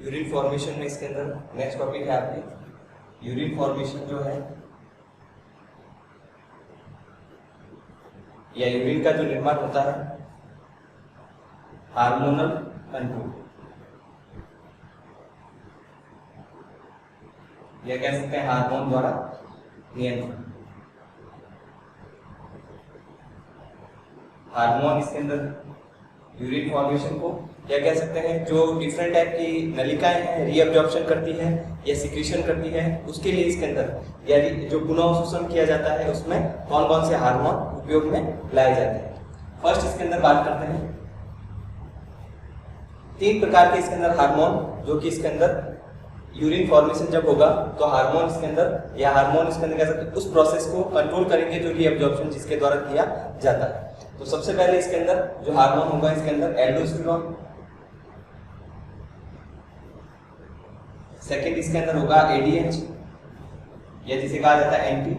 Urine formation में इसके अंदर नेक्स्ट टॉपिक है आपकी यूरिन फॉर्मेशन जो है या यूरिन का जो निर्माण होता है हार्मोनल कंट्रोल या कह सकते हैं हार्मोन द्वारा नियंत्रण। हार्मोन इसके अंदर यूरिन फॉर्मेशन को या कह सकते हैं जो डिफरेंट टाइप की नलिकाएं हैं रीअब्जॉर्प्शन करती है या सिक्रीशन करती है, उसके लिए इसके अंदर या जो पुनःअवशोषण किया जाता है उसमें कौन कौन से हार्मोन उपयोग में लाए जाते हैं। फर्स्ट इसके अंदर बात करते हैं 3 प्रकार के इसके अंदर हार्मोन जो कि इसके अंदर यूरिन फॉर्मेशन जब होगा तो हार्मोन इसके अंदर या हार्मोन इसके अंदर कह सकते हैं उस प्रोसेस को कंट्रोल करेंगे जो रीअब्जॉर्प्शन जिसके द्वारा किया जाता है। तो सबसे पहले इसके अंदर जो हार्मोन होगा इसके अंदर एल्डोस्टेरोन, सेकेंड इसके अंदर होगा एडीएच या जिसे कहा जाता है anti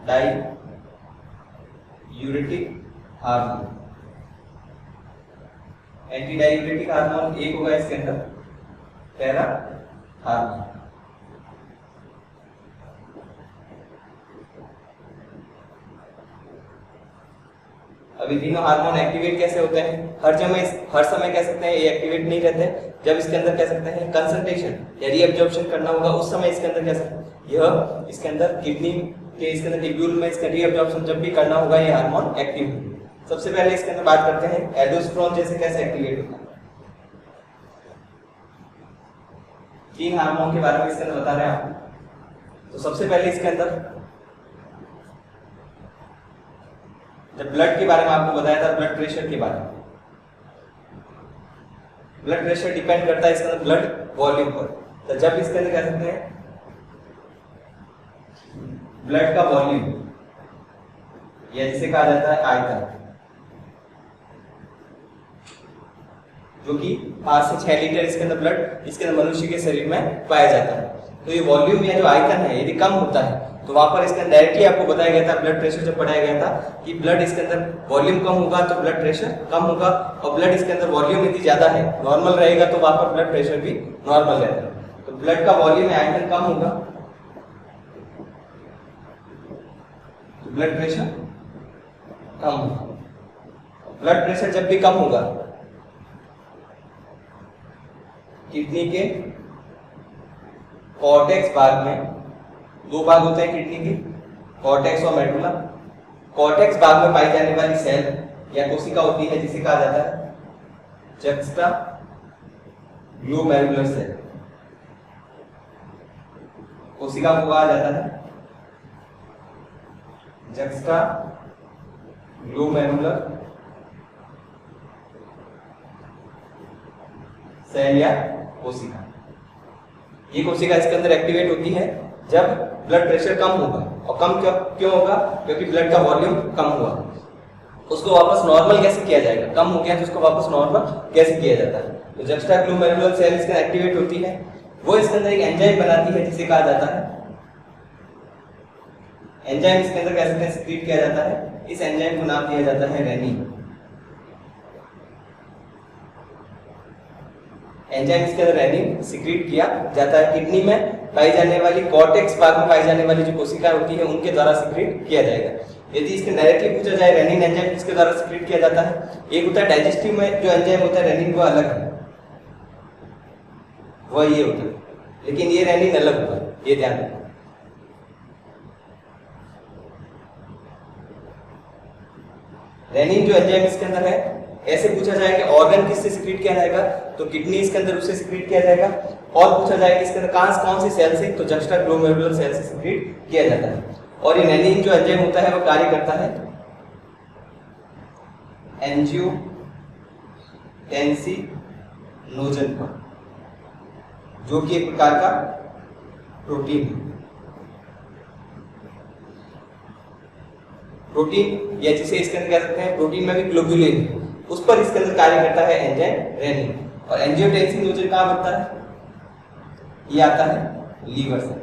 diuretic hormone. Anti diuretic hormone एक होगा इसके अंदर पैरा हार्मोन। अभी तीनों हार्मोन एक्टिवेट कैसे होते हैं? हर समय कह सकते हैं ये एक्टिवेट नहीं रहते। जब इसके अंदर कह सकते हैं कंसंट्रेशन या रीअब्जॉर्प्शन करना होगा उस समय इसके अंदर कह सकते हैं यह इसके अंदर किडनी के इसके अंदर टिब्यूल में इसका रीअब्जॉर्प्शन जब भी करना होगा ये हार्मोन एक्टिव होगा। सबसे पहले इसके अंदर बात करते हैं एल्डोस्टेरोन जैसे कैसे एक्टिवेट होता है। 3 हार्मोन के बारे में इसके अंदर बता रहे हैं आपको। तो सबसे पहले इसके अंदर जब ब्लड के बारे में आपको बताया था, ब्लड प्रेशर के बारे में, ब्लड प्रेशर डिपेंड करता है इसके अंदर ब्लड वॉल्यूम पर। तो जब इसके अंदर कह सकते हैं ब्लड का वॉल्यूम या जिसे कहा जाता है आयतन जो कि 5 से 6 लीटर इसके अंदर ब्लड इसके अंदर मनुष्य के शरीर में पाया जाता है। तो ये वॉल्यूम या जो आयतन है यदि कम होता है तो वहां पर इसके अंदर डायरेक्टली आपको बताया गया था ब्लड प्रेशर जब पढ़ाया गया था कि ब्लड इसके अंदर वॉल्यूम कम होगा तो ब्लड प्रेशर कम होगा, और ब्लड इसके अंदर वॉल्यूम यदि ज्यादा है नॉर्मल रहेगा तो वहां पर ब्लड प्रेशर भी नॉर्मल रहता है। तो ब्लड का वॉल्यूम या आयतन कम होगा तो ब्लड प्रेशर कम होगा। ब्लड प्रेशर जब भी कम होगा किडनी के कॉर्टेक्स भाग में 2 भाग होते हैं किडनी के, कॉर्टेक्स और मेडुला। कॉर्टेक्स भाग में पाई जाने वाली सेल या कोशिका होती है जिसे कहा जाता है जक्स्टा ग्लोमेरुलर सेल। कोशिका को कहा जाता है जक्स्टा ग्लोमेरुलर सेल या कोशिका। ये कोशिका इसके अंदर एक्टिवेट होती है जब ब्लड प्रेशर कम होगा, और कम क्यों होगा? क्योंकि ब्लड का वॉल्यूम कम हुआ। उसको वापस नॉर्मल कैसे किया जाएगा? कम हो गया तो उसको वापस नॉर्मल कैसे किया जाता है? तो जक्स्टा ग्लोमेरुलर सेल इसके अंदर एक्टिवेट होती है, वो इसके अंदर एक एंजाइम बनाती है जिसे कहा जाता है एंजाइम इसके अंदर कह सकते हैं सिक्रीट किया जाता है। इस एंजाइम को नाम दिया जाता है रेनिन। एंजाइम इसके अंदर रेनिन सिक्रीट किया जाता है। किडनी में पाई जाने वाली कॉर्टेक्स भाग में पाई जाने वाली जो कोशिका होती है उनके द्वारा सिक्रीट किया जाएगा। यदि इसके डायरेक्टली पूछा जाए रेनिन एंजाइम किसके द्वारा सिक्रीट किया जाता है? एक होता है डाइजेस्टिव में जो एंजाइम होता है रेनिन वो अलग है, वह ये होता है, लेकिन ये रेनिन अलग होता है, ये ध्यान रखना। रेनिन जो एंजाइम इसके अंदर है, ऐसे पूछा जाए कि ऑर्गन किससे सिक्रीट किया जाएगा तो किडनी इसके अंदर उससे सिक्रीट किया जाएगा। और पूछा जाए कि इसके अंदर कौन सी सेल से, तो जक्स्टा ग्लोमेरुलर सेल से सिक्रीट किया जाता है। और ये रेनिन जो एंजाइम होता है वो कार्य करता है एंजियोटेंसिनोजन पर, जो कि एक प्रकार का प्रोटीन है। प्रोटीन या जिसे इसके अंदर कह सकते हैं प्रोटीन में भी ग्लोबुलिन, उस पर इसके अंदर कार्य करता है एंजाइम रेनिन। और एंजियोटेंसिनोजन कहाँ बनता है? ये आता है लीवर से।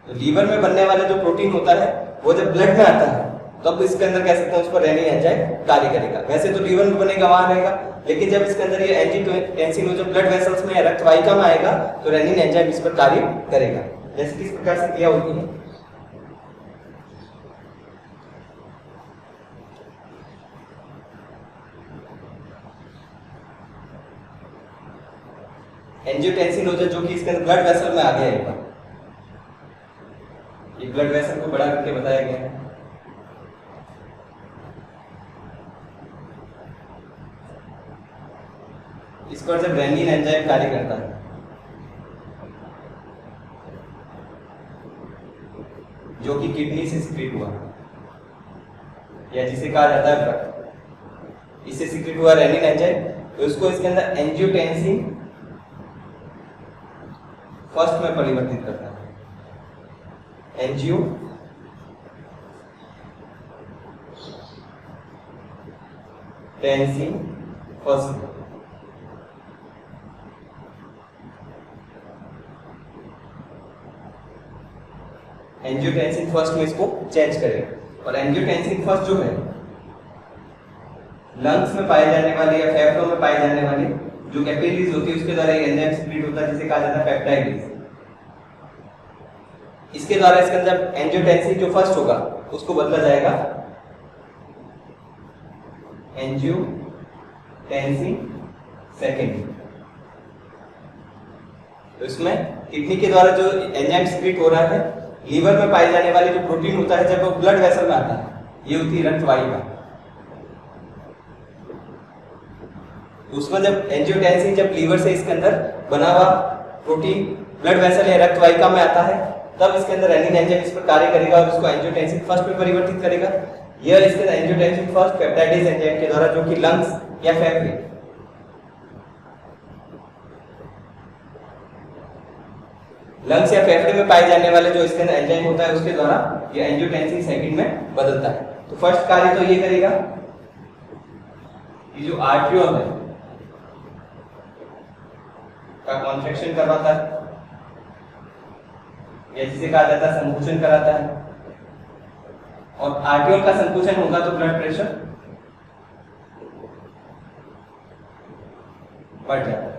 तो लीवर में बनने वाला जो प्रोटीन होता है वो जब ब्लड में आता है तब इसके अंदर कह सकते हैं उस पर रेनिन एंजाइम कार्य करेगा। वैसे तो लीवर में बनेगा, वहां रहेगा, लेकिन जब इसके अंदर ये एंजियोटेंसिन जो ब्लड वेसल्स में रक्त वाहिका में आएगा तो रेनिन एंजाइम इस पर कार्य करेगा। जैसे कि इस प्रकार से क्रिया होती है। एंजियोटेंसिन जो कि इसके अंदर ब्लड वेसल में आ गया है, ये ब्लड वेसल को बड़ा करके बताया गया है। इस पर जब रेनिन एंजाइम कार्य करता है जो कि किडनी से सिक्रीट हुआ या जिसे कहा जाता है ब्लड, इससे सिक्रीट हुआ रेनिन एंजाइम, तो इसको इसके अंदर एंजियोटेंसिन फर्स्ट में परिवर्तित करता है। एंजियो टेंसिन फर्स्ट, एंजियोटेंसिन फर्स्ट में इसको चेंज करेगा। और एंजियोटेंसिन फर्स्ट जो है लंग्स में पाए जाने वाले या फेफड़ों में पाए जाने वाले जो कैपिलरीज होती है उसके द्वारा एक एंजाइम सिक्रीट होता है जिसे कहा जाता है पेप्टाइडेज। इसके द्वारा इसके अंदर एंजियोटेंसिन जो फर्स्ट होगा उसको बदला जाएगा एंजियोटेंसिन सेकंड। तो इसमें किडनी के द्वारा जो एंजाइम सिक्रीट हो रहा है, लीवर में पाए जाने वाले जो प्रोटीन होता है जब वो ब्लड वेसल में आता है, ये होती है रक्त वाहिका। उसमें जब एंजियोटेंसिन जब लीवर से इसके अंदर बना हुआ प्रोटीन ब्लड वेसल या रक्त वाहिका में आता है तब इसके अंदर रेनिन एंजाइम इस पर कार्य करेगा और इसको एंजियोटेंसिन फर्स्ट में परिवर्तित करेगा। यह इसके अंदर एंजियोटेंसिन फर्स्ट पेप्टाइडेज एंजाइम के द्वारा जो कि लंग्स या फेफड़े या फेफड़े में पाए जाने वाले जो इसके अंदर एंजाइम होता है उसके द्वारा ये एंजियोटेंसिन सेकंड में बदलता है। तो फर्स्ट कार्य तो ये करेगा कि जो आर्ट्रियोल है का कॉन्ट्रैक्शन करवाता है या जिसे कहा जाता है संकुचन कराता है, और आर्ट्रियोल का संकुचन होगा तो ब्लड प्रेशर बढ़ जाता है,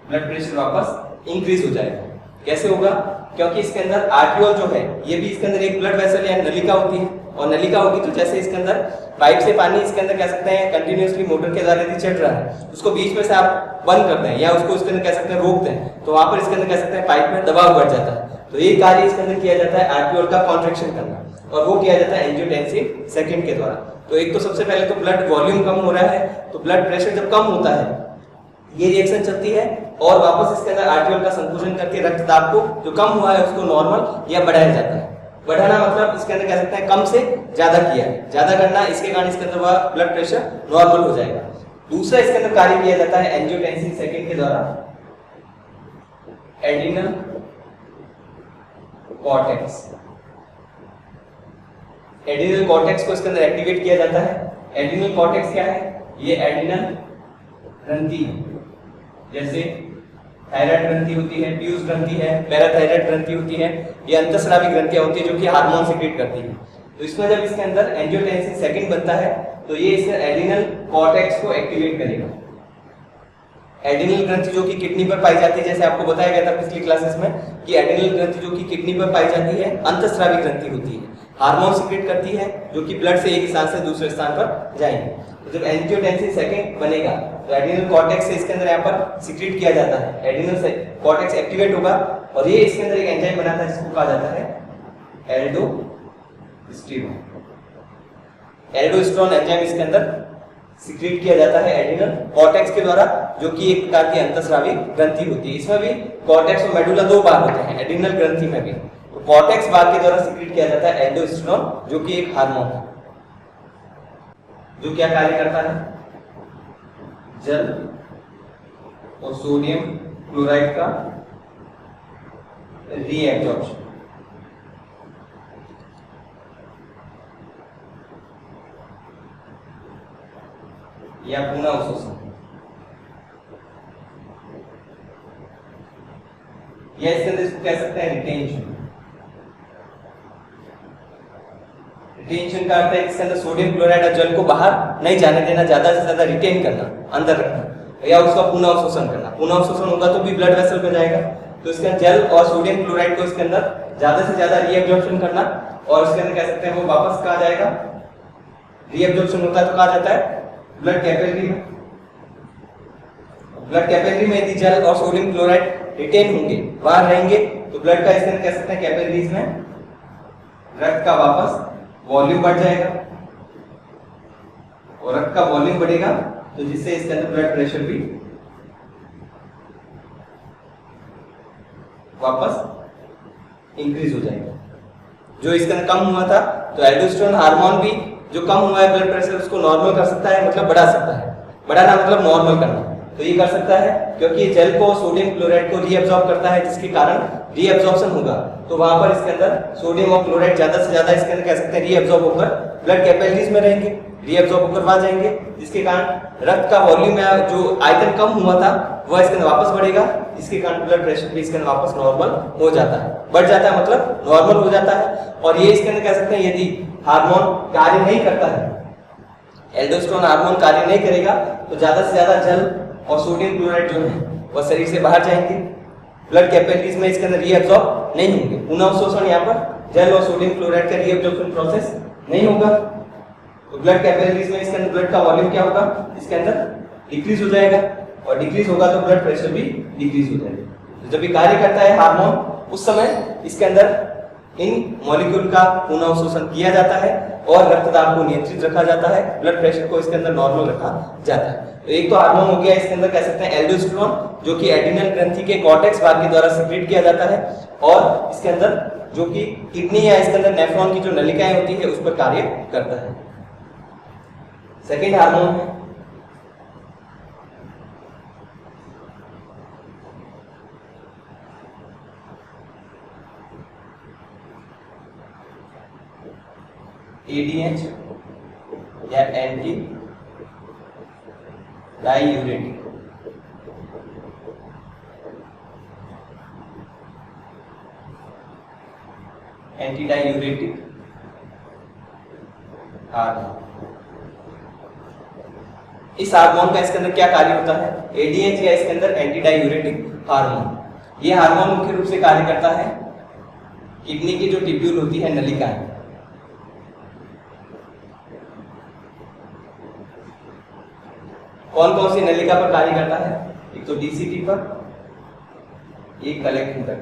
ब्लड प्रेशर वापस इंक्रीज हो जाएगा। कैसे होगा? क्योंकि इसके अंदर आर्ट्रियोल जो है ये भी इसके अंदर एक ब्लड वेसल या नलिका होती है, और नलिका होगी तो जैसे इसके अंदर पाइप से पानी इसके अंदर कह सकते हैं कंटिन्यूअसली मोटर के द्वारा यदि चल रहा है, उसको बीच में से आप बंद कर दें या उसको इसके अंदर कह सकते हैं रोक दें, तो वहां पर इसके अंदर कह सकते हैं पाइप में दबाव बढ़ जाता है। तो ये कार्य इसके अंदर किया जाता है आर्ट्रियोल का कॉन्ट्रैक्शन करना, और वो किया जाता है एंजियोटेंसिन सेकंड के द्वारा। तो एक तो सबसे पहले तो ब्लड वॉल्यूम कम हो रहा है, तो ब्लड प्रेशर जब कम होता है ये रिएक्शन चलती है और वापस इसके अंदर आर्ट्रियोल का संकुचन करके रक्तदाब को जो कम हुआ है उसको नॉर्मल या बढ़ाया जाता है। बढ़ाना मतलब इसके अंदर कह सकते हैं कम से ज्यादा किया है, ज्यादा करना, इसके कारण इसके अंदर वह ब्लड प्रेशर नॉर्मल हो जाएगा। दूसरा इसके अंदर कार्य किया जाता है एंजियोटेंसिन सेकंड के द्वारा एड्रिनल कॉर्टेक्स। एड्रिनल कॉर्टेक्स को इसके अंदर एक्टिवेट किया जाता है। एड्रिनल कॉर्टेक्स क्या है? ये एड्रिनल ग्रंथि जैसे थायराइड ग्रंथि होती है, प्यूस ग्रंथि है, पैराथायराइड ग्रंथि होती है, ये अंतस्रावी ग्रंथियां होती है जो कि हार्मोन सिक्रीट करती है। तो इसमें जब इसके अंदर एंजियोटेंसिन सेकंड बनता है तो ये इसके एड्रिनल कॉर्टेक्स को एक्टिवेट करेगा। एड्रिनल ग्रंथि जो कि किडनी पर पाई जाती है, जैसे आपको बताया गया था पिछली क्लासेस में कि एड्रिनल ग्रंथि जो कि किडनी पर पाई जाती है अंतस्रावी ग्रंथि होती है, हार्मोन सिक्रीट करती है जो कि ब्लड से एक स्थान से दूसरे स्थान पर जाएंगे। तो जब एंजियोटेंसिन सेकंड बनेगा तो एड्रिनल कॉर्टेक्स से इसके अंदर यहाँ पर सिक्रीट किया जाता है, एड्रिनल कॉर्टेक्स एक्टिवेट होगा और ये इसके अंदर एक एंजाइम बनाता है जिसको कहा जाता है एल्डोस्टेरोन। एल्डोस्टेरोन एंजाइम इसके अंदर सिक्रीट किया जाता है एड्रिनल कॉर्टेक्स के द्वारा जो कि एक प्रकार की अंतस्रावी ग्रंथि होती है। इसमें भी कॉर्टेक्स और मेडुला दो भाग होते हैं एड्रिनल ग्रंथि में भी। तो कॉर्टेक्स भाग के द्वारा सिक्रीट किया जाता है एल्डोस्टेरोन जो कि एक हार्मोन है जो क्या कार्य करता है? जल और सोडियम क्लोराइड का रीएब्जॉर्प्शन। या पुनः अवशोषण, या इसके अंदर इसको कह सकते हैं रिटेंशन। रिटेंशन का अर्थ है इसके अंदर सोडियम क्लोराइड और जल को बाहर नहीं जाने देना, ज्यादा से ज्यादा रिटेन करना, अंदर रखना, या उसका पुनः अवशोषण करना। पुनः अवशोषण होगा तो भी ब्लड वेसल में जाएगा, तो इसके अंदर जल और सोडियम क्लोराइड को इसके अंदर ज्यादा से ज्यादा रीएब्जॉर्प्शन करना, और इसके अंदर कह सकते हैं वो वापस कहा जाएगा, रीएब्जॉर्प्शन होता है तो कहा जाता है ब्लड कैपिलरी में। ब्लड कैपिलरी में यदि जल और सोडियम क्लोराइड रिटेन होंगे, बाहर रहेंगे, तो ब्लड का इसके अंदर कह सकते हैं कैपिलरीज में रक्त का वापस वॉल्यूम बढ़ जाएगा, और रक्त का वॉल्यूम बढ़ेगा तो जिससे इसके अंदर ब्लड प्रेशर भी वापस इंक्रीज हो जाएगा। जो इसके अंदर कम हुआ था, तो एल्डोस्टेरोन हार्मोन भी जो कम हुआ है ब्लड प्रेशर उसको नॉर्मल कर सकता है, मतलब बढ़ा सकता है। बढ़ाना मतलब नॉर्मल करना, तो ये कर सकता है क्योंकि जल को सोडियम क्लोराइड को रीअब्सॉर्ब करता है, जिसके कारण रीअब्सॉर्प्शन होगा, तो वहां पर इसके अंदर सोडियम और क्लोराइड ज्यादा से ज्यादा इसके अंदर कह सकते हैं रीअब्सॉर्ब होकर ब्लड कैपिलरीज में रहेंगे, रीअब्सॉर्ब होकर वहां जाएंगे, जिसके कारण रक्त का वॉल्यूम या जो आयतन कम हुआ था वह इसके अंदर वापस बढ़ेगा, जिसके कारण ब्लड प्रेशर भी इसके अंदर वापस नॉर्मल हो जाता है। बढ़ जाता है मतलब नॉर्मल हो जाता है। और ये इसके अंदर कह सकते हैं यदि हार्मोन कार्य नहीं करता है, एल्डोस्टेरोन हार्मोन कार्य नहीं करेगा, तो ज्यादा से ज्यादा जल और सोडियम क्लोराइड जो है वह शरीर से बाहर जाएंगे, ब्लड कैपिलरीज में इसके अंदर रीअब्सॉर्ब नहीं होंगे। पुनः अवशोषण यहाँ पर जल और सोडियम क्लोराइड का रीअब्सॉर्प्शन प्रोसेस नहीं होगा, तो ब्लड कैपिलरीज में इसके अंदर ब्लड का वॉल्यूम क्या होगा, इसके अंदर डिक्रीज हो जाएगा, और डिक्रीज होगा तो ब्लड प्रेशर भी डिक्रीज हो जाएगा। तो जब भी कार्य करता है हार्मोन, उस समय इसके अंदर इन मॉलिक्यूल का पुनः अवशोषण किया जाता है और रक्तदाब को नियंत्रित रखा जाता है, ब्लड प्रेशर को इसके अंदर नॉर्मल रखा जाता है। तो एक तो हार्मोन हो गया, इसके अंदर कह सकते हैं एल्डोस्टेरोन, जो कि एड्रिनल ग्रंथि के कॉर्टेक्स भाग के द्वारा सिक्रीट किया जाता है, और इसके अंदर जो कि किडनी या इसके अंदर नेफ्रॉन की जो नलिकाएं होती है उस पर कार्य करता है। सेकेंड हार्मोन है ADH या anti diuretic. Anti diuretic hormone, इस हार्मोन का इसके अंदर क्या कार्य होता है, ADH या इसके अंदर एंटी डाइयूरेटिक हार्मोन। ये हार्मोन मुख्य रूप से कार्य करता है किडनी की जो ट्यूब्यूल होती है, नलिका है, कौन कौन सी नलिका पर कार्य करता है, एक तो DCT पर, एक कलेक्टिंग तक।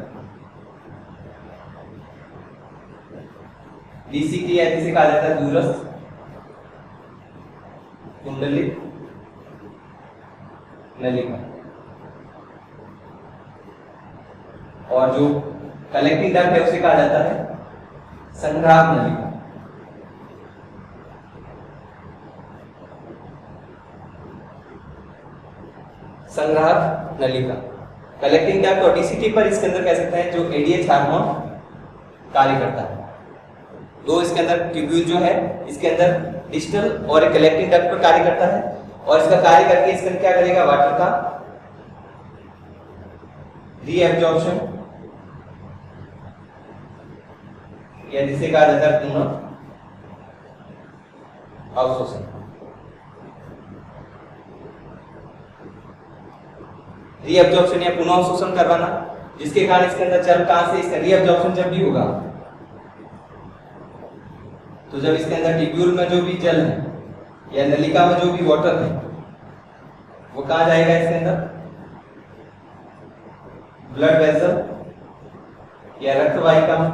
DCT या जिसे कहा जाता है दूरस्थ कुंडलित नलिका, और जो कलेक्टिंग डक्ट है उसे कहा जाता है संग्राहक नलिका। संग्राहक नलिका, कलेक्टिंग डक्ट और DCT पर इसके अंदर कह सकते हैं जो ADH हार्मोन कार्य करता है। दो इसके अंदर ट्यूब्यूल जो है इसके अंदर डिस्टल और एक कलेक्टिंग डक्ट पर कार्य करता है, और इसका कार्य करके इसके अंदर क्या करेगा, वाटर का रीएब्जॉर्प्शन या जिसे कहा जाता है पुनः अवशोषण। रीअब्जॉर्प्शन या पुनः अवशोषण करवाना, जिसके कारण इसके अंदर जल कहां से, इसका रीअब्जॉर्प्शन जब भी होगा तो जब इसके अंदर ट्यूब्यूल में जो भी जल है या नलिका में जो भी वाटर है वो कहां जाएगा, इसके अंदर ब्लड वेसल या रक्त वाहिका में,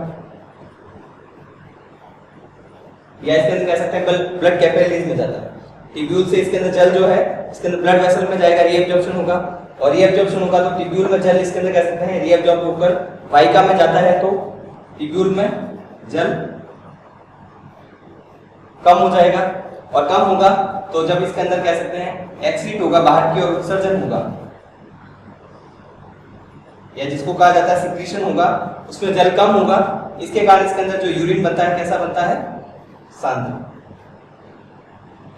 या इसके अंदर कह सकते हैं ब्लड कैपिलरीज में जाता है। ट्यूब्यूल से इसके अंदर जल जो है इसके अंदर ब्लड वेसल में जाएगा, रीअब्जॉर्प्शन होगा, और रीअब्जॉर्प्शन होगा तो ट्यूब्यूल में जल इसके अंदर कह सकते हैं रीअब्जॉर्ब होकर वाहिका में जाता है, तो ट्यूब्यूल में जल कम हो जाएगा, और कम होगा तो जब इसके अंदर कह सकते हैं एक्सीट होगा, बाहर की ओर उत्सर्जन होगा, या जिसको कहा जाता है सिक्रीशन होगा, उसमें जल कम होगा, इसके कारण इसके अंदर जो यूरिन बनता है कैसा बनता है, सांद्र,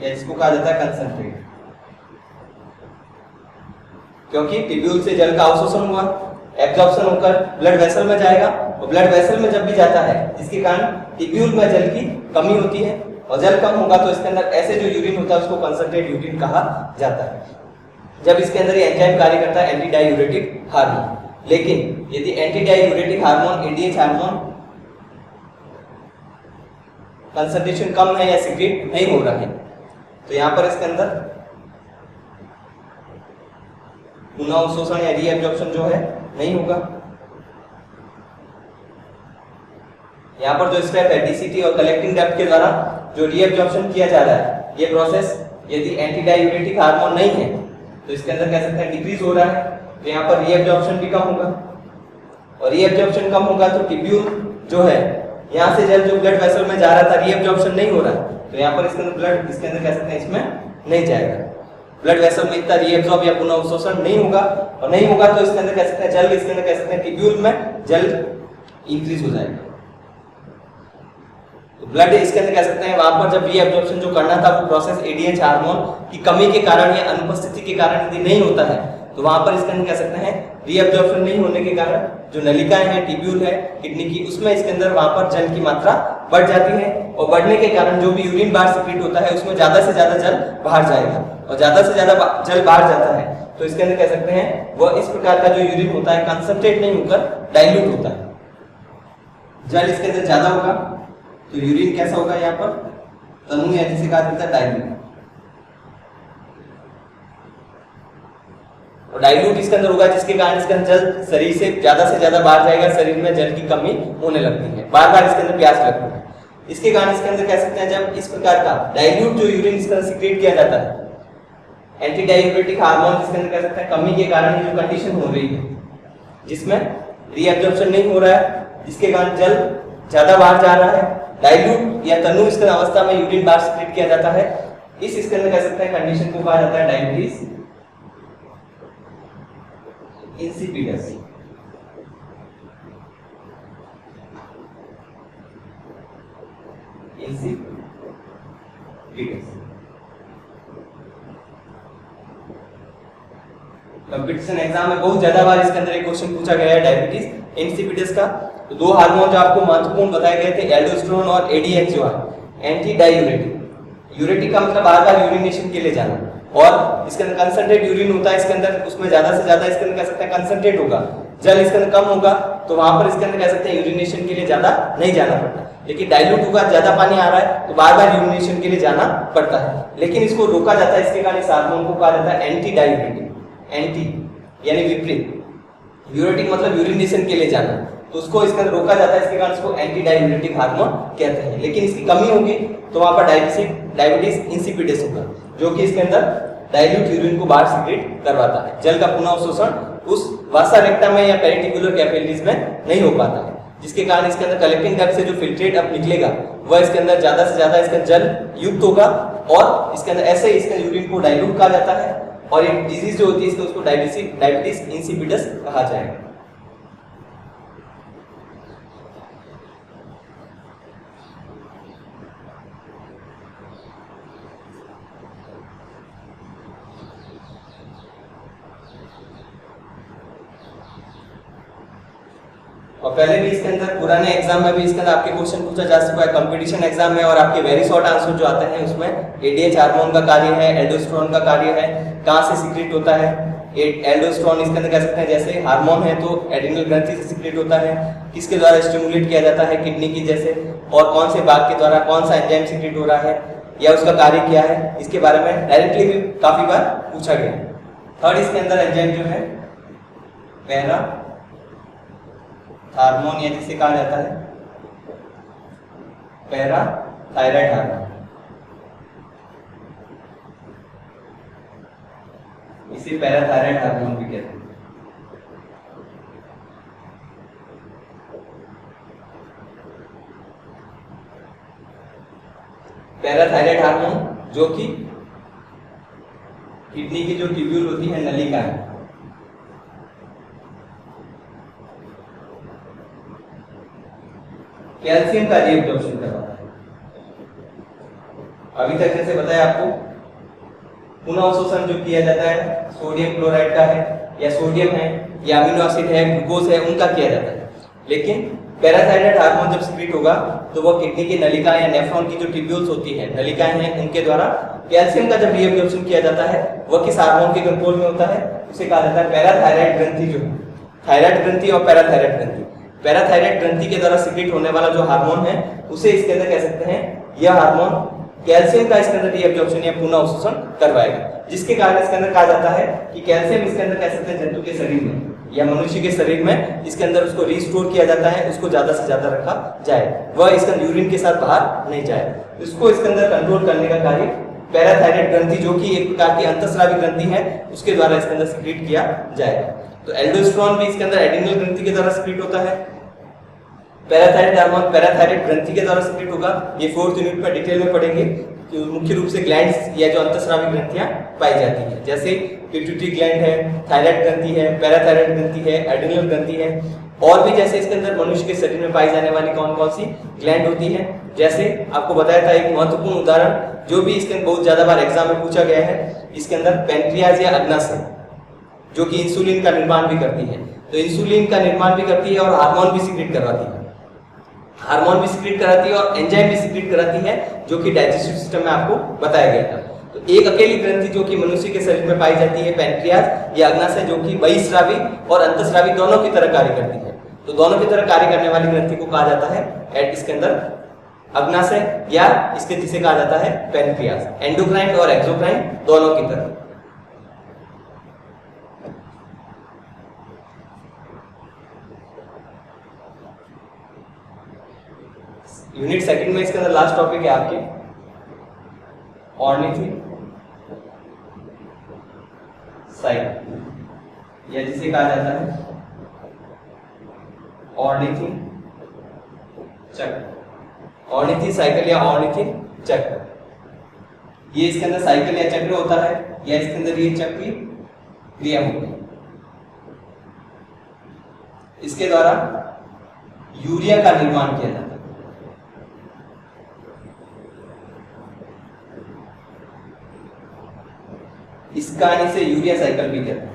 या जिसको कहा जाता है कंसंट्रेट, क्योंकि ट्यूब्यूल से जल का अवशोषण हुआ, एब्जॉर्प्शन होकर ब्लड वेसल में जाएगा, और ब्लड वेसल में जब भी जाता है जिसके कारण टिब्यूल में जल की कमी होती है और जल कम होगा तो इसके अंदर ऐसे जो यूरिन होता है उसको कंसंट्रेट यूरिन कहा जाता है। जब इसके अंदर ये एंजाइम कार्य करता है एंटी डायूरेटिक हार्मोन, लेकिन यदि anti diuretic hormone ADH hormone concentration कम है या सीक्रेट नहीं हो रहा है तो यहां पर इसके अंदर पुनः अवशोषण या रीएब्जॉर्प्शन जो है नहीं होगा। यहाँ पर जो स्टेप है डीसीटी और कलेक्टिंग डक्ट के द्वारा जो रीएब्जॉर्प्शन किया जा रहा है ये प्रोसेस यदि एंटी डायूरेटिक हार्मोन नहीं है तो इसके अंदर कह सकते हैं डिक्रीज हो रहा है, तो यहाँ पर रीएब्जॉर्प्शन भी कम होगा और रीएब्जॉर्प्शन कम होगा तो टिब्यूल जो है यहाँ से जल जो ब्लड वेसल में जा रहा था रीएब्जॉर्प्शन नहीं हो रहा है तो यहाँ पर इसके अंदर ब्लड इसके अंदर कह सकते हैं इसमें नहीं जाएगा, ब्लड वेसल में इतना रीएब्जॉर्ब या पुनः अवशोषण नहीं होगा और नहीं होगा तो इसके अंदर कह सकते हैं जल इसके अंदर कह सकते हैं टिब्यूल में जल इंक्रीज हो जाएगा। तो ब्लड इसके अंदर कह सकते हैं वहां पर जब रीएब्जॉर्प्शन जो करना था वो प्रोसेस एडीएच हार्मोन की कमी के कारण या अनुपस्थिति के कारण यदि नहीं होता है तो वहां पर इसके अंदर कह सकते हैं रीएब्जॉर्प्शन नहीं होने के कारण जो नलिकाएं हैं टिब्यूल है किडनी की उसमें इसके अंदर वहां पर जल की मात्रा बढ़ जाती है और बढ़ने के कारण जो भी यूरिन बाहर सीक्रेट होता है उसमें ज्यादा से ज्यादा जल बाहर जाएगा और ज्यादा से ज्यादा जल बाहर जाता है तो इसके अंदर कह सकते हैं वह इस प्रकार का जो यूरिन होता है कंसंट्रेट नहीं होकर डाइल्यूट होता है। जल इसके अंदर ज्यादा होगा तो यूरिन कैसा होगा यहाँ पर तनु या जिसे कहा जाता है डाइल्यूट और डाइल्यूट इसके अंदर होगा जिसके कारण इसके अंदर जल शरीर से ज्यादा बाहर जाएगा, शरीर में जल की कमी होने लगती है, बार बार इसके अंदर प्यास लगती है। इसके कारण इसके अंदर कह सकते हैं जब इस प्रकार का डाइल्यूट जो यूरिन इसके अंदर सीक्रेट किया जाता है एंटी डायूरेटिक हार्मोन इसके अंदर कह सकते हैं कमी के कारण ये जो कंडीशन हो रही है जिसमें रीएब्जॉर्प्शन नहीं हो रहा है जिसके कारण जल ज्यादा बाहर जा रहा है, डाइल्यूट या तनु इसके अवस्था में यूरिन बाहर सीक्रेट किया जाता है, इस इसके अंदर कह सकते हैं कंडीशन को कहा जाता है डायबिटीज इंसिपिडस। कंपटीशन एग्जाम में बहुत ज्यादा बार इसके अंदर एक क्वेश्चन पूछा गया है डायबिटीज इंसिपिडस का। तो दो हार्मोन जो आपको महत्वपूर्ण बताए गए थे एल्डोस्टेरोन और एडीएच जो है एंटी डायूरेटिक। यूरेटिक का मतलब बार बार यूरिनेशन के लिए जाना और इसके अंदर कंसंट्रेट यूरिन होता है इसके अंदर उसमें ज्यादा से ज्यादा इसके अंदर कह सकते हैं कंसंट्रेट होगा, जल इसके अंदर कम होगा तो वहां पर इसके अंदर कह सकते हैं यूरिनेशन के लिए ज्यादा नहीं जाना पड़ता। लेकिन डाइल्यूट होगा ज्यादा पानी आ रहा है तो बार बार यूरिनेशन के लिए जाना पड़ता है, लेकिन इसको रोका जाता है। इसके कारण इस हार्मोन को कहा जाता है एंटी डायूरेटिक, एंटी यानी विपरीत, यूरेटिक मतलब यूरिनेशन के लिए जाना, तो उसको इसके अंदर रोका जाता है, इसके कारण इसको एंटी डायूरेटिक हार्मोन कहते हैं। लेकिन इसकी कमी होगी तो वहां पर डायबिटीज इंसिपिडस होगा जो कि इसके अंदर डाइल्यूट यूरिन को बाहर सीक्रेट करवाता है। जल का पुनः अवशोषण उस वासा रेक्टा में या पेरिटिकुलर कैपिलरीज में नहीं हो पाता है, जिसके कारण इसके अंदर कलेक्टिंग डक्ट से जो फिल्ट्रेट अप निकलेगा वह इसके अंदर ज्यादा से ज्यादा इसका जल युक्त होगा और इसके अंदर ऐसे इसके यूरिन को डाइल्यूट कहा जाता है और एक डिजीज जो होती है इसको उसको डायबिटीज इंसिपिडस कहा जाएगा। और पहले भी इसके अंदर पुराने एग्जाम में भी इसके अंदर आपके क्वेश्चन पूछा जा चुका है कंपटीशन एग्जाम में, और आपके वेरी शॉर्ट आंसर जो आते हैं उसमें एडीएच हार्मोन का कार्य है, एल्डोस्टेरोन का कार्य है, कहां से सीक्रेट होता है। एल्डोस्टेरोन इसके अंदर कह सकते हैं जैसे हार्मोन है तो एड्रिनल ग्रंथि से सीक्रेट होता है, किसके द्वारा स्टिमुलेट किया जाता है, किडनी की जैसे, और कौन से भाग के द्वारा कौन सा एंजाइम सीक्रेट हो रहा है या उसका कार्य क्या है, इसके बारे में डायरेक्टली भी काफी बार पूछा गया। थर्ड इसके अंदर एंजाइम जो है पैरा हार्मोन या जिसे कहा जाता है पैरा थायराइड हार्मोन, इसे पैराथायराइड हार्मोन भी कहते हैं। पैराथायराइड हार्मोन जो कि किडनी की जो ट्यूब्यूल होती है नलिका है, कैल्शियम का रीअब्जॉर्प्शन करवाता है। अभी तक जैसे बताया आपको पुनः अवशोषण जो किया जाता है सोडियम क्लोराइड का है या सोडियम है या अमीनो एसिड है ग्लूकोज है उनका किया जाता है, लेकिन पैराथायराइड हार्मोन जब सिक्रीट होगा तो वो किडनी की नलिका या नेफ्रॉन की जो ट्यूब्यूल्स होती है, नलिकाएं हैं, उनके द्वारा कैल्शियम का जब रीअब्जॉर्प्शन किया जाता है वह किस हार्मोन के कंट्रोल में होता है? उसे कहा जाता है पैराथायराइड ग्रंथि। जो थायराइड ग्रंथि और पैराथायराइड ग्रंथि, पैराथायराइड ग्रंथि के द्वारा सिक्रीट होने वाला जो हार्मोन है उसे इसके अंदर कह सकते हैं, यह हार्मोन कैल्शियम का इसके अंदर रीअब्जॉर्प्शन या पुनः अवशोषण करवाएगा, जिसके कारण इसके अंदर कहा जाता है कि कैल्शियम इसके अंदर कह सकते हैं जंतु के शरीर में या मनुष्य के शरीर में इसके अंदर उसको रिस्टोर किया जाता है, उसको ज्यादा से ज्यादा रखा जाए, वह इसका यूरिन के साथ बाहर नहीं जाए। इसको इसके अंदर कंट्रोल करने का कार्य पैराथायराइड ग्रंथि, जो कि एक प्रकार की अंतःस्रावी ग्रंथि है, उसके द्वारा इसके अंदर सिक्रीट किया जाएगा। तो एल्डोस्टेरोन भी इसके अंदर एड्रिनल ग्रंथि के द्वारा सिक्रीट होता है। पैराथायराइड हार्मोन पैराथायराइड ग्रंथि के द्वारा सिक्रीट होगा, ये 4th यूनिट में डिटेल में पढ़ेंगे। मुख्य रूप से ग्लैंड्स या जो अंतःस्रावी ग्रंथियां पाई जाती हैं, जैसे पिट्यूटरी ग्लैंड है, थायराइड ग्रंथि है, पैराथायराइड ग्रंथि है, एड्रिनल ग्रंथि है, और भी जैसे इसके अंदर मनुष्य के शरीर में पाई जाने वाली कौन कौन सी ग्लैंड होती है। जैसे आपको बताया था एक महत्वपूर्ण उदाहरण जो भी इसके बहुत ज्यादा बार एग्जाम में पूछा गया है, इसके अंदर पेनक्रियाज या अग्नाशय, जो कि इंसुलिन का निर्माण भी करती है। तो इंसुलिन का निर्माण भी करती है और हार्मोन भी सिक्रीट करवाती है, हार्मोन भी सिक्रीट कराती है और एंजाइम भी सिक्रीट कराती है, जो कि डाइजेस्टिव सिस्टम में आपको बताया गया था। तो एक अकेली ग्रंथि जो कि मनुष्य के शरीर में पाई जाती है पेनक्रियाज या अग्नाशय, जो कि बहिस्रावी और अंतःस्रावी दोनों की तरह कार्य करती है। तो दोनों की तरह कार्य करने वाली ग्रंथि को कहा जाता है इसके अंदर अग्नाशय, या इसके जिसे कहा जाता है पेनक्रियाज, एंडोक्राइन और एक्सोक्राइन दोनों की तरह। यूनिट सेकंड में इसके अंदर लास्ट टॉपिक है आपके ऑर्निथी साइकिल, या जिसे कहा जाता है ऑर्निथी चक्र, ऑर्निथी साइकिल या ऑर्निथी चक्र। ये इसके अंदर साइकिल या चक्र होता है, या इसके अंदर ये चक्र क्रिया होती है। इसके द्वारा यूरिया का निर्माण किया जाता है। इस कहानी से यूरिया साइकिल भी कहते हैं।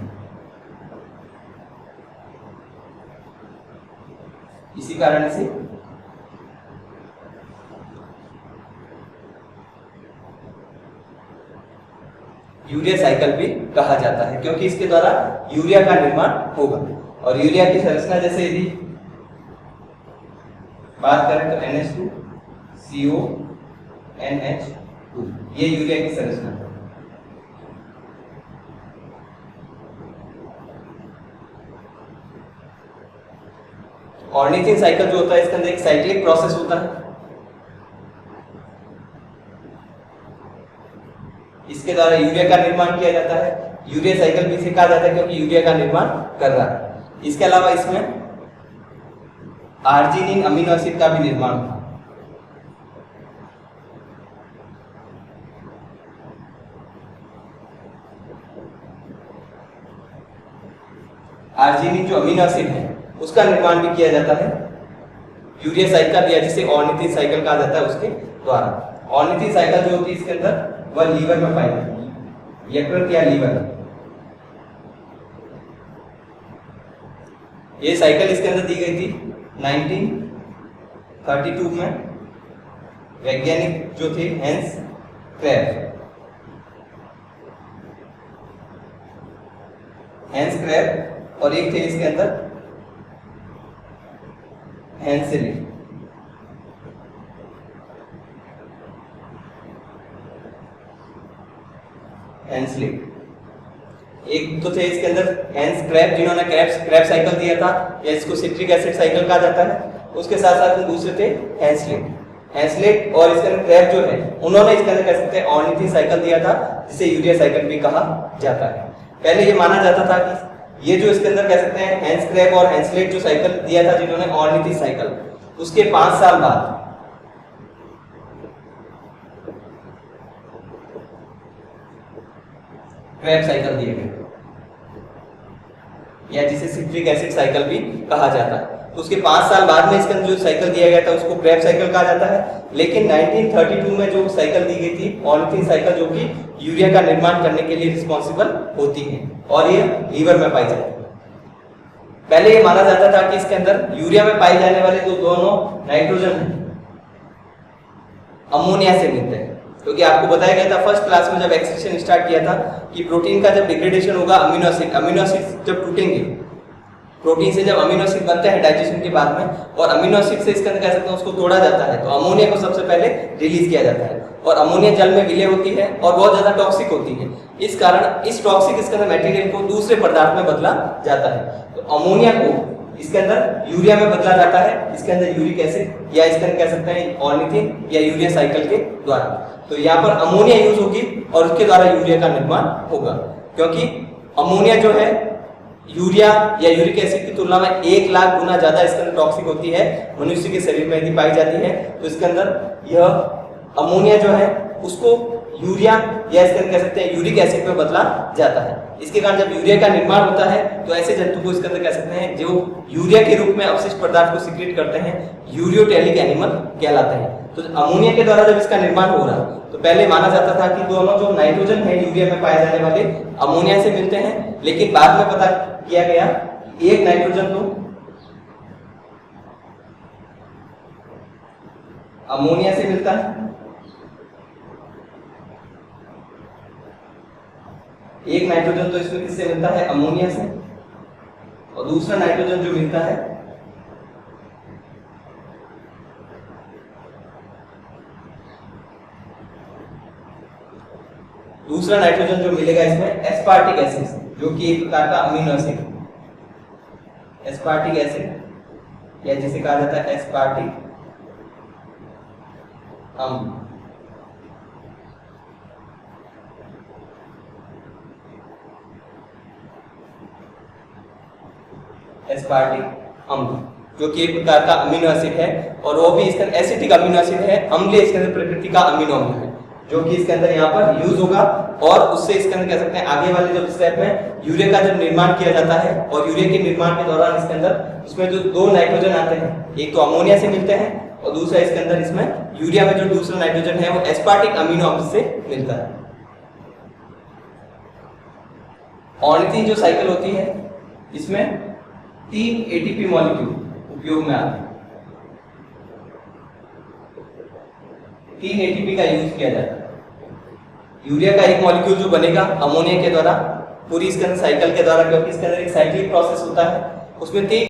इसी कारण से यूरिया साइकिल भी कहा जाता है, क्योंकि इसके द्वारा यूरिया का निर्माण होगा। और यूरिया की संरचना जैसे यदि बात करें तो NH2 CO NH2, ये यूरिया की संरचना है। ऑर्निथिन साइकिल जो होता है इसके अंदर एक साइक्लिक प्रोसेस होता है। इसके द्वारा यूरिया का निर्माण किया जाता है। यूरिया साइकिल भी इसे कहा जाता है क्योंकि यूरिया का निर्माण कर रहा है। इसके अलावा इसमें आर्जिनिन अमीनो एसिड का भी निर्माण होता है। आर्जिनिन जो अमीनो एसिड है उसका निर्माण भी किया जाता है यूरिया साइकिल, या जिसे ऑर्निथिन साइकिल कहा जाता है उसके द्वारा। ऑर्निथिन साइकिल जो होती है इसके अंदर वह लीवर में पाई जाती है, यकृत या लीवर। ये साइकिल इसके अंदर दी गई थी 1932 में, वैज्ञानिक जो थे हेंस क्रेब, और एक थे इसके अंदर हेंसली। एक तो थे इसके अंदर हेंस क्रेब, जिन्होंने क्रेब साइकिल दिया था, या इसको सिट्रिक एसिड साइकिल कहा जाता है। उसके साथ साथ दूसरे थे हेंसलेट और इसके अंदर क्रेब जो है उन्होंने इसके अंदर कह सकते हैं ऑर्निथिन साइकिल दिया था, जिसे यूरिया साइकिल भी कहा जाता है। पहले ये माना जाता था कि ये जो इसके अंदर कह सकते हैं हेंस क्रेब और हेंसलेट जो साइकिल दिया था जिन्होंने ऑर्निथिन साइकिल, उसके 5 साल बाद क्रेब साइकिल दिए गए, या जिसे सिट्रिक एसिड साइकिल भी कहा जाता है। तो उसके 5 साल बाद में इसके अंदर जो साइकिल दिया गया था उसको क्रेब साइकिल कहा जाता है। लेकिन 1932 में जो साइकिल दी गई थी ऑर्निथिन साइकिल, जो कि यूरिया का निर्माण करने के लिए रिस्पॉन्सिबल होती है, और ये लीवर में पाई जाती है। पहले ये माना जाता था कि इसके अंदर यूरिया में पाए जाने वाले जो दोनों नाइट्रोजन है अमोनिया से मिलते हैं, क्योंकि आपको बताया गया था फर्स्ट क्लास में जब एक्सट्रैक्शन स्टार्ट किया था कि प्रोटीन का जब डिग्रेडेशन होगा अमीनो एसिड जब टूटेंगे, प्रोटीन से जब अमीनो एसिड बनते हैं डाइजेशन के बाद में, और अमीनो एसिड से इसके अंदर कह सकते हैं उसको तोड़ा जाता है, तो अमोनिया को सबसे पहले रिलीज किया जाता है, और अमोनिया जल में विलय होती है और बहुत ज्यादा टॉक्सिक होती है। इस कारण इस टॉक्सिक इसके अंदर मटेरियल को दूसरे पदार्थ में बदला जाता है। तो अमोनिया को इसके अंदर यूरिया में बदला जाता है, इसके अंदर यूरिक एसिड या इसके अंदर कह सकते हैं ऑर्निथिन या यूरिया साइकिल के द्वारा। तो यहाँ पर अमोनिया यूज होगी और उसके द्वारा यूरिया का निर्माण होगा, क्योंकि अमोनिया जो है यूरिया या यूरिक एसिड की तुलना में 1 लाख गुना ज्यादा इसके अंदर टॉक्सिक होती है। मनुष्य के शरीर में यदि पाई जाती है तो इसके अंदर यह अमोनिया जो है उसको यूरिया या इसके अंदर कह सकते हैं यूरिक एसिड में बदला जाता है। इसके कारण जब यूरिया का निर्माण होता है तो ऐसे जंतु को इसके अंदर कह सकते हैं जो यूरिया के रूप में अवशिष्ट पदार्थ को सीक्रेट करते हैं, यूरियोटेलिक एनिमल कहलाते हैं। तो अमोनिया के द्वारा जब इसका निर्माण हो रहा तो पहले माना जाता था कि दोनों जो नाइट्रोजन है यूरिया में पाए जाने वाले अमोनिया से मिलते हैं, लेकिन बाद में पता किया गया एक नाइट्रोजन तो अमोनिया से मिलता है, एक नाइट्रोजन तो इसमें किससे मिलता है अमोनिया से, और दूसरा नाइट्रोजन जो मिलता है जो मिलेगा इसमें एस्पार्टिक एसिड, जो कि एक प्रकार का अमीनो एसिड, एस्पार्टिक एसिड या जिसे कहा जाता है एस्पार्टिक अम्ल। एस्पार्टिक अम्ल जो कि एक प्रकार का अमीनो एसिड है, और वो भी इसका एसिटिक अमीनो एसिड है, अम्लीय इसके अंदर प्रकृति का अमीनो अम्ल है, जो कि इसके अंदर यहाँ पर यूज होगा। और उससे इसके अंदर कह सकते हैं आगे वाले जो स्टेप में यूरिया का जब निर्माण किया जाता है, और यूरिया के निर्माण के दौरान इसके अंदर इसमें जो 2 नाइट्रोजन आते हैं, एक तो अमोनिया से मिलते हैं और दूसरा इसके अंदर इसमें यूरिया में जो दूसरा नाइट्रोजन है वो एस्पार्टिक अमीनो अम्ल से मिलता है। ऑर्निथिन जो साइकिल होती है इसमें 3 एटीपी मॉलिक्यूल उपयोग में आते हैं, 3 एटीपी का यूज किया जाता है। यूरिया का एक मॉलिक्यूल जो बनेगा अमोनिया के द्वारा पूरी इसके अंदर साइकिल के द्वारा, क्योंकि इसके अंदर एक साइक्लिक प्रोसेस होता है, उसमें 3